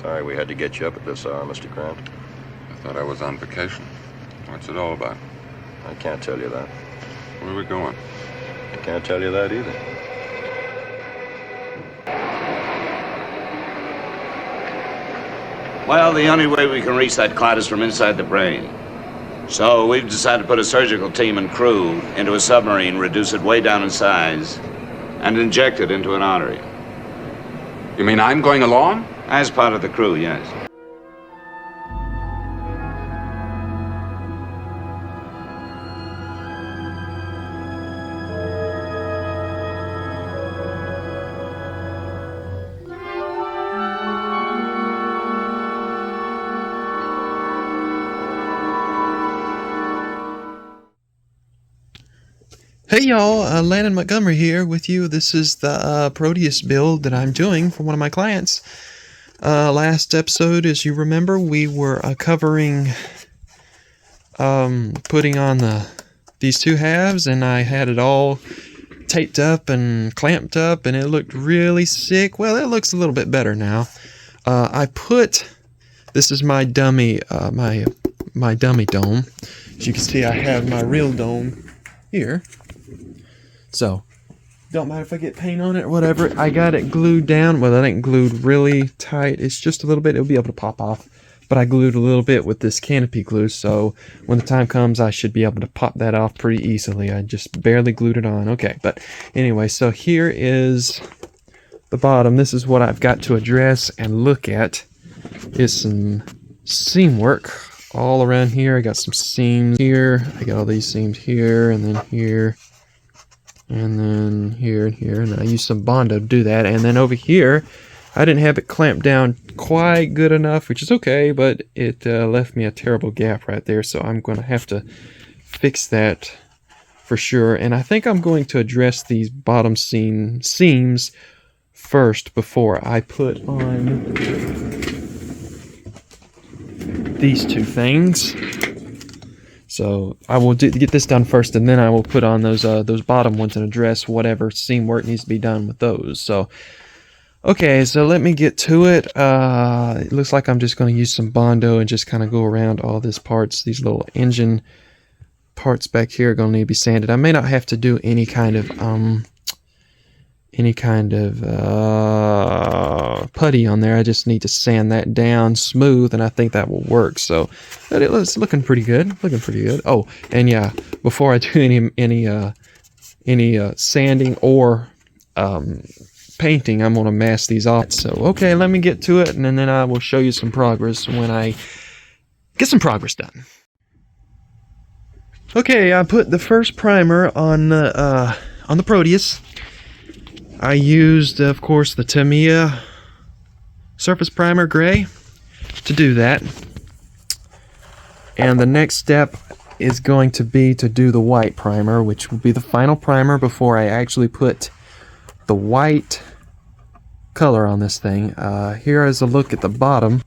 Sorry we had to get you up at this hour, Mr. Grant. I thought I was on vacation. What's it all about? I can't tell you that. Where are we going? I can't tell you that either. Well, the only way we can reach that clot is from inside the brain. So we've decided to put a surgical team and crew into a submarine, reduce it way down in size, and inject it into an artery. You mean I'm going along? As part of the crew, yes. Hey y'all, Landon Montgomery here with you. This is the Proteus build that I'm doing for one of my clients. Last episode, as you remember, we were covering putting on these two halves, and I had it all taped up and clamped up, and it looked really sick. Well, it looks a little bit better now. This is my dummy, my dummy dome. As you can see, I have my real dome here. So, don't matter if I get paint on it or whatever. I got it glued down. Well, that ain't glued really tight. It's just a little bit. It'll be able to pop off. But I glued a little bit with this canopy glue. So, when the time comes, I should be able to pop that off pretty easily. I just barely glued it on. Okay, but anyway, so here is the bottom. This is what I've got to address and look at. Is some seam work all around here. I got some seams here. I got all these seams here and then here. And then here and here, and I used some Bondo to do that. And then over here, I didn't have it clamped down quite good enough, which is okay, but it left me a terrible gap right there, so I'm going to have to fix that for sure. And I think I'm going to address these bottom seams first before I put on these two things. So I will get this done first, and then I will put on those bottom ones and address whatever seam work needs to be done with those. So, okay, so let me get to it. It looks like I'm just going to use some Bondo and just kind of go around all these parts. These little engine parts back here are going to need to be sanded. I may not have to do any kind of putty on there. I just need to sand that down smooth, and I think that will work. So, but it's looking pretty good. Oh, and yeah, before I do any sanding or painting, I'm gonna mask these off. So, okay, let me get to it, and then I will show you some progress when I get some progress done. Okay, I put the first primer on the Proteus. I used, of course, the Tamiya Surface Primer Gray to do that. And the next step is going to be to do the white primer, which will be the final primer before I actually put the white color on this thing. Here is a look at the bottom,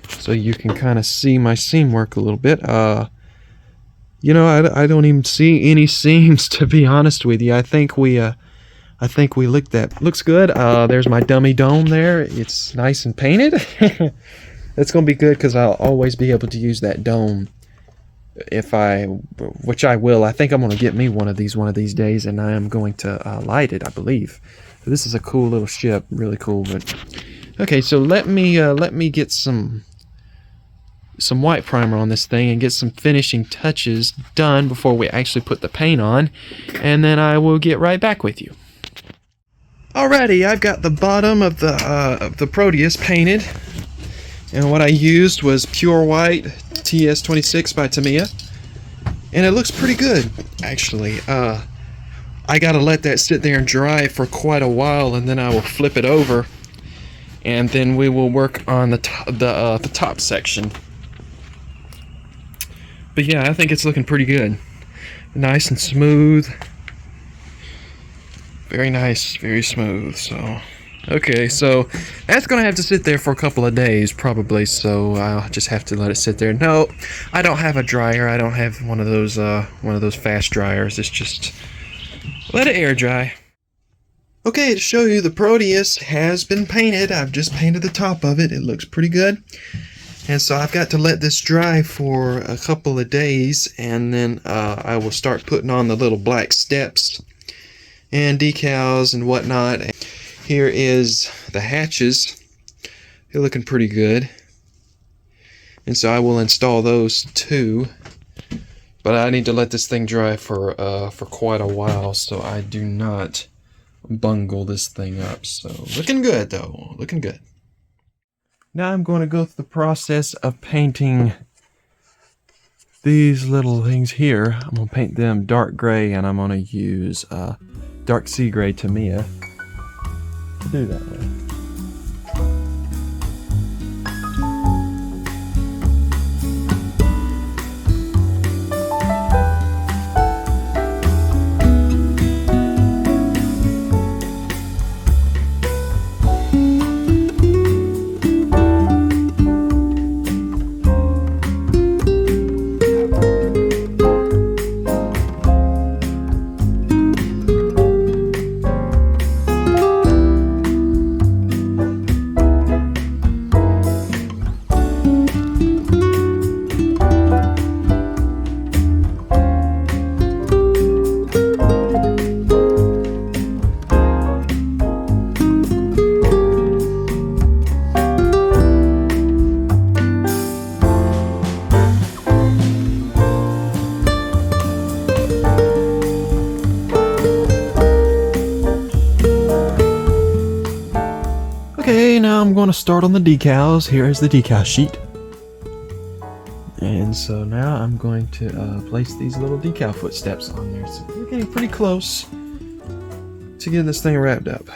so you can kind of see my seam work a little bit. You know, I don't even see any seams, to be honest with you. I think we looked at. Looks good. There's my dummy dome there. It's nice and painted. That's going to be good because I'll always be able to use that dome which I will. I think I'm going to get me one of these days, and I am going to light it, I believe. This is a cool little ship, really cool. But okay, so let me get some white primer on this thing and get some finishing touches done before we actually put the paint on, and then I will get right back with you. Alrighty, I've got the bottom of the Proteus painted, and what I used was pure white TS26 by Tamiya, and it looks pretty good, actually. I gotta let that sit there and dry for quite a while, and then I will flip it over, and then we will work on the top section. But yeah, I think it's looking pretty good, nice and smooth. Very nice, very smooth. So, okay, so that's gonna have to sit there for a couple of days probably. So I'll just have to let it sit there. No, I don't have a dryer. I don't have one of those fast dryers. It's just let it air dry. Okay, to show you, the Proteus has been painted. I've just painted the top of it. It looks pretty good. And so I've got to let this dry for a couple of days, and then I will start putting on the little black steps and decals and whatnot. Here is the hatches. They're looking pretty good. And so I will install those too. But I need to let this thing dry for quite a while, so I do not bungle this thing up. So looking good though, looking good. Now I'm going to go through the process of painting these little things here. I'm going to paint them dark gray, and I'm going to use dark sea gray Tamiya to do that with. Okay, now I'm going to start on the decals. Here is the decal sheet. And so now I'm going to place these little decal footsteps on there. So we're getting pretty close to getting this thing wrapped up.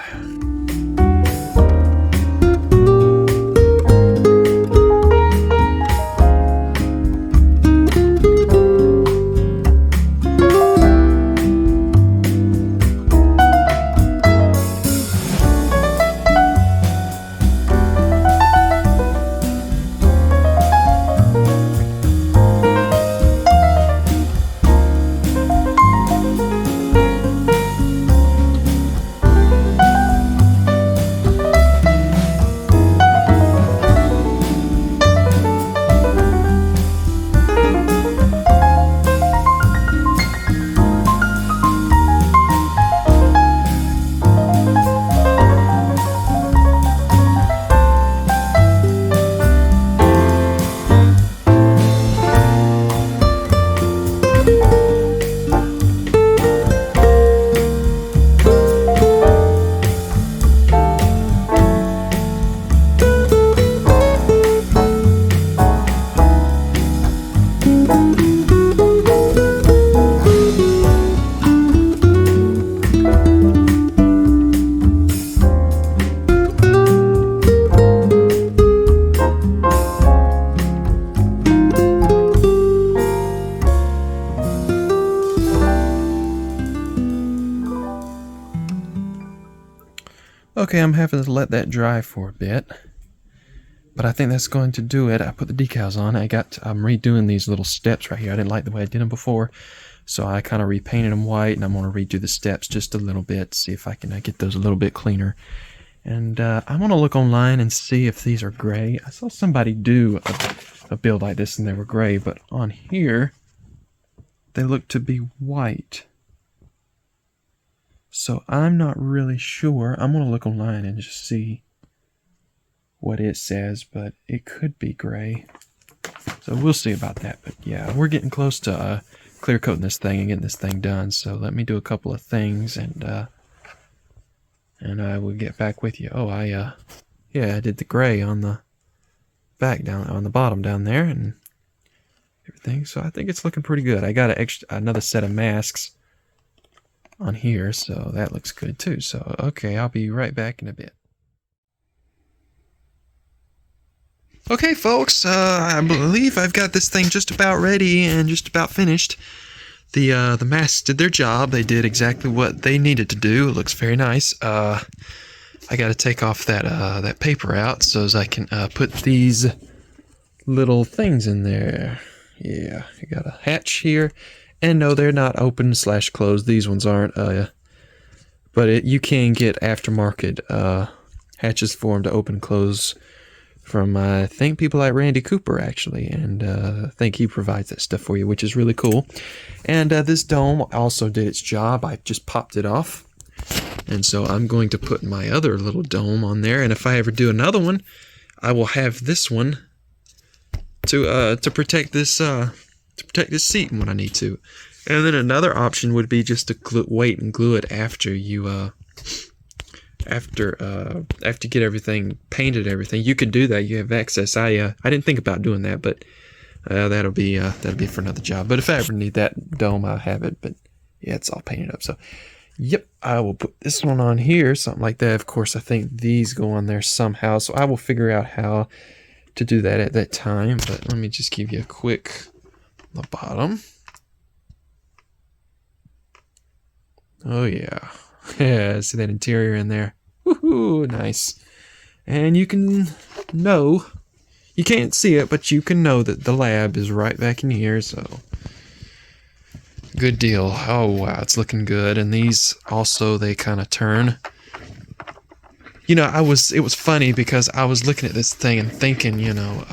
Okay, I'm having to let that dry for a bit, but I think that's going to do it. I put the decals on. I'm redoing these little steps right here. I didn't like the way I did them before, so I kind of repainted them white, and I'm going to redo the steps just a little bit, see if I can get those a little bit cleaner. And I'm going to look online and see if these are gray. I saw somebody do a build like this and they were gray, but on here they look to be white. So I'm not really sure. I'm going to look online and just see what it says, but it could be gray. So we'll see about that. But yeah, we're getting close to clear coating this thing and getting this thing done. So let me do a couple of things, and I will get back with you. Oh, I did the gray on the back down on the bottom down there and everything. So I think it's looking pretty good. I got another set of masks on here, so that looks good too. So okay, I'll be right back in a bit. Okay folks, I believe I've got this thing just about ready and just about finished. The masks did their job. They did exactly what they needed to do. It looks very nice. I got to take off that paper out so as I can put these little things in there. Yeah, I got a hatch here. And no, they're not open/closed. These ones aren't. But you can get aftermarket hatches for them to open and close from, I think, people like Randy Cooper, actually. And I think he provides that stuff for you, which is really cool. And this dome also did its job. I just popped it off. And so I'm going to put my other little dome on there. And if I ever do another one, I will have this one to protect this seat when I need to. And then another option would be just to wait and glue it after you get everything painted, everything. You can do that. You have access. I didn't think about doing that, but that'll be for another job. But if I ever need that dome, I'll have it. But yeah, it's all painted up. So yep, I will put this one on here, something like that. Of course, I think these go on there somehow. So I will figure out how to do that at that time. But let me just give you a quick the bottom. Oh yeah. Yeah, see that interior in there. Woohoo, nice. And you can know, you can't see it, but you can know that the lab is right back in here, so good deal. Oh wow, it's looking good. And these also, they kind of turn. You know, it was funny because I was looking at this thing and thinking, you know,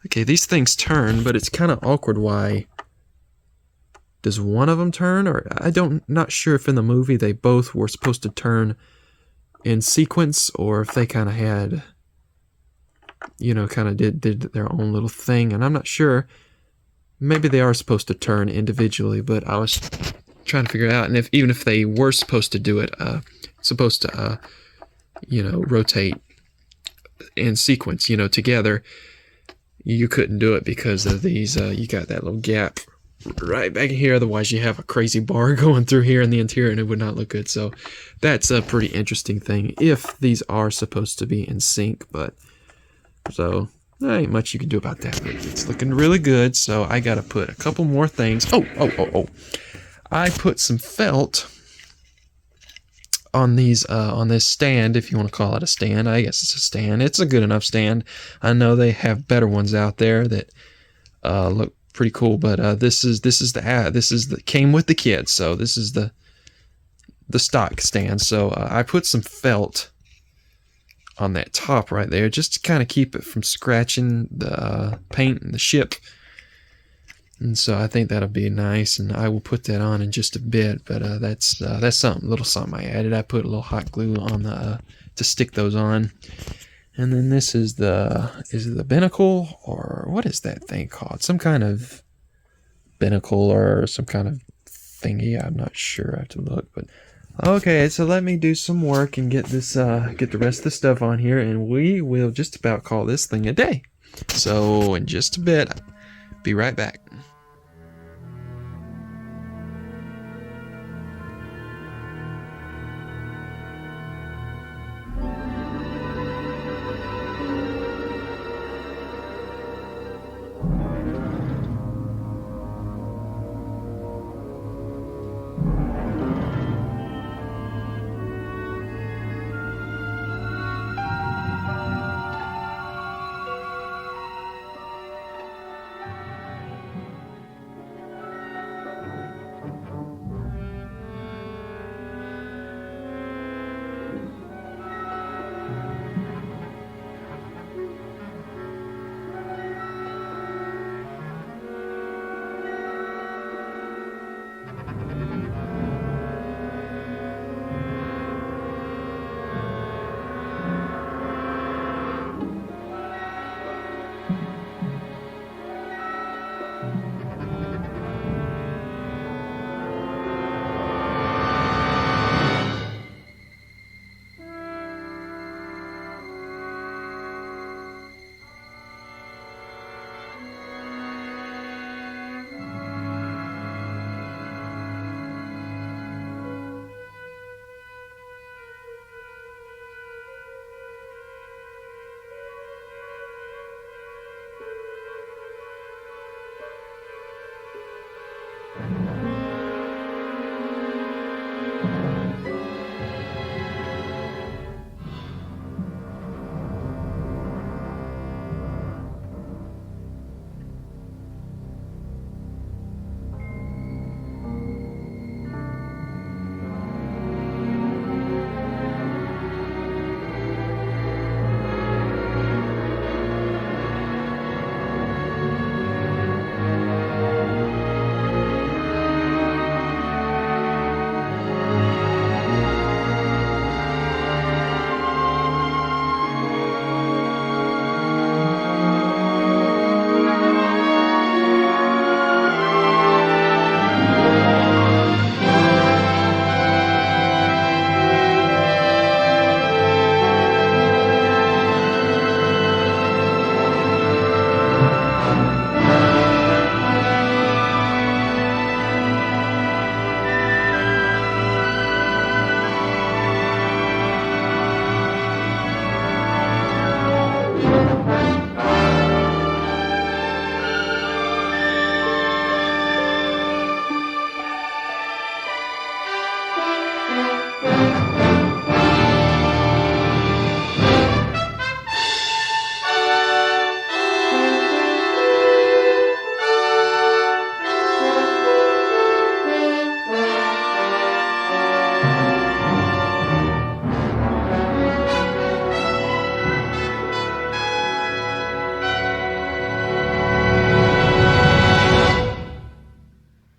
okay, these things turn, but it's kind of awkward. Why does one of them turn? Or not sure if in the movie they both were supposed to turn in sequence, or if they kind of had, you know, kind of did their own little thing. And I'm not sure. Maybe they are supposed to turn individually, but I was trying to figure it out. And even if they were supposed to do it, supposed to, you know, rotate in sequence, you know, together, you couldn't do it because of these. You got that little gap right back here. Otherwise, you have a crazy bar going through here in the interior, and it would not look good. So that's a pretty interesting thing if these are supposed to be in sync. But so there ain't much you can do about that. But it's looking really good. So I got to put a couple more things. Oh! I put some felt on these on this stand, if you want to call it a stand. I guess it's a stand. It's a good enough stand. I know they have better ones out there that look pretty cool, but this came with the kit, so this is the stock stand. So I put some felt on that top right there just to kind of keep it from scratching the paint and the ship. And so I think that'll be nice, and I will put that on in just a bit. But that's something, little something I added. I put a little hot glue on the to stick those on. And then this is is it the binnacle, or what is that thing called? Some kind of binnacle or some kind of thingy. I'm not sure. I have to look. But okay, so let me do some work and get this get the rest of the stuff on here, and we will just about call this thing a day. So in just a bit, be right back.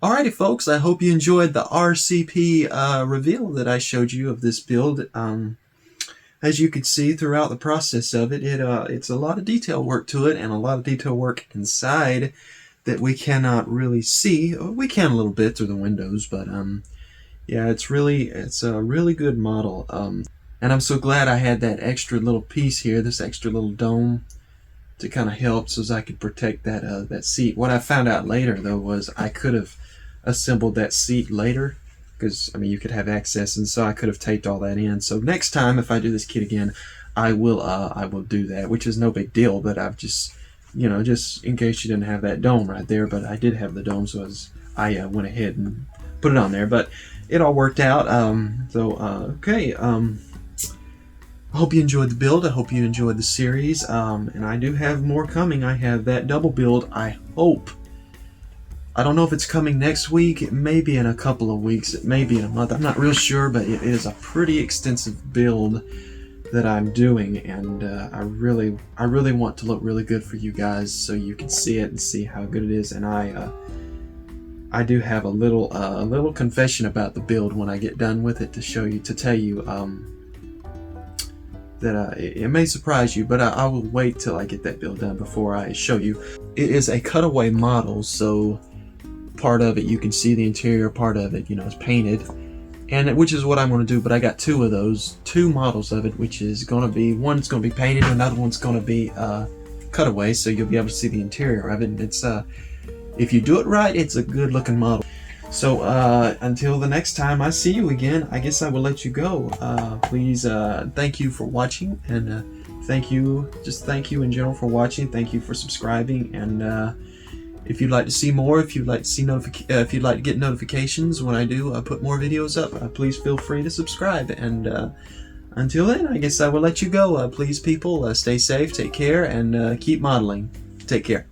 Alrighty folks, I hope you enjoyed the RCP reveal that I showed you of this build. As you can see throughout the process of it, it's a lot of detail work to it and a lot of detail work inside that we cannot really see. We can a little bit through the windows, but yeah, it's a really good model. And I'm so glad I had that extra little piece here, this extra little dome, to kind of help so as I could protect that that seat. What I found out later though was I could have assembled that seat later, because I mean you could have access, and so I could have taped all that in. So next time if I do this kit again, I will do that, which is no big deal. But I've just, you know, just in case you didn't have that dome right there, but I did have the dome, so I went ahead and put it on there. But it all worked out. Okay. I hope you enjoyed the build. I hope you enjoyed the series. And I do have more coming. I have that double build. I hope. I don't know if it's coming next week. It may be in a couple of weeks. It may be in a month. I'm not real sure, but it is a pretty extensive build that I'm doing, and I really want to look really good for you guys, so you can see it and see how good it is. And I do have a little confession about the build when I get done with it to show you, to tell you that it may surprise you, but I will wait till I get that build done before I show you. It is a cutaway model, so part of it you can see the interior, part of it, you know, is painted, and which is what I'm going to do. But I got two models of it, which is going to be, one's going to be painted, another one's going to be cutaway, so you'll be able to see the interior of it. And it's if you do it right, it's a good looking model. So until the next time I see you again, I guess I will let you go. Please thank you for watching, and thank you in general for watching. Thank you for subscribing, and if you'd like to see more, if you'd like to see if you'd like to get notifications when I do put more videos up, please feel free to subscribe. And until then, I guess I will let you go. Please, people, stay safe, take care, and keep modeling. Take care.